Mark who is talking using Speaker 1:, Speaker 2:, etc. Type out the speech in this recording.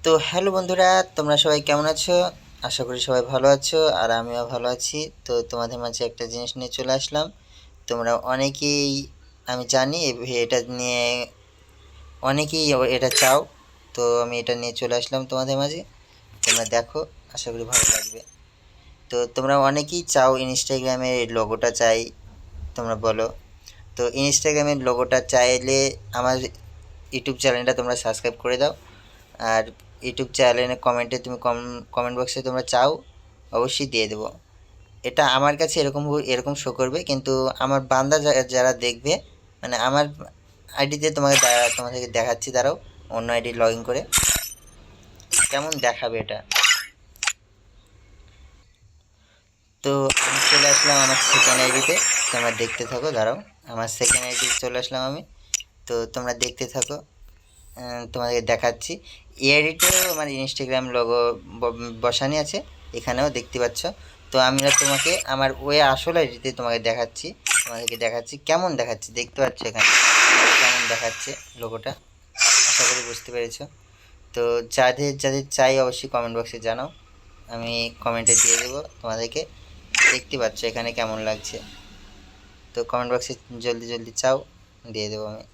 Speaker 1: তো হ্যালো বন্ধুরা, তোমরা সবাই কেমন আছো? আশা করি সবাই ভালো আছো আর আমিও ভালো আছি। তো তোমাদের মাঝে একটা জিনিস নিয়ে চলে আসলাম। তোমরা অনেকেই, আমি জানি এটা নিয়ে অনেকেই এটা চাও। তো আমি এটা নিয়ে চলে আসলাম তোমাদের মাঝে। তোমরা দেখো, আশা করি ভালো লাগবে। তো তোমরা অনেকেই চাও ইনস্টাগ্রামের লোগোটা চাই, তোমরা বলো। তো ইনস্টাগ্রামের লোগোটা চাইলে আমার ইউটিউব চ্যানেলটা তোমরা সাবস্ক্রাইব করে দাও। আর ইউটিউব চ্যানেলে কমেন্টে তুমি কমেন্ট বক্সে তোমরা চাও, অবশ্যই দিয়ে দেবো। এটা আমার কাছে এরকম এরকম শো করবে, কিন্তু আমার বান্দা যারা দেখবে, মানে আমার আইডিতে তোমাদেরকে দেখাচ্ছি, দাঁড়াও। অন্য আইডি লগ ইন করে কেমন দেখাবে এটা। তো আমি চলে আসলাম আমার সেকেন্ড আইডিতে। তোমরা দেখতে থাকো, দাঁড়াও। আমার সেকেন্ড আইডি চলে আসলাম আমি। তো তোমরা দেখতে থাকো, তোমাদেরকে দেখাচ্ছি। এই আইডিতেও আমার ইনস্টাগ্রাম লোগো বসানি আছে, এখানেও দেখতে পাচ্ছ। তো আমরা তোমাকে আমার ওই আসল আইডিতে তোমাদেরকে দেখাচ্ছি কেমন দেখাচ্ছে, দেখতে পাচ্ছ এখানে কেমন দেখাচ্ছে লোগোটা। আশা করি বুঝতে পেরেছো। তো যাদের যাদের চাই অবশ্যই কমেন্ট বক্সে জানাও, আমি কমেন্টে দিয়ে দেবো তোমাদেরকে। দেখতে পাচ্ছ এখানে কেমন লাগছে। তো কমেন্ট বক্সে জলদি জলদি চাও, দিয়ে দেবো আমি।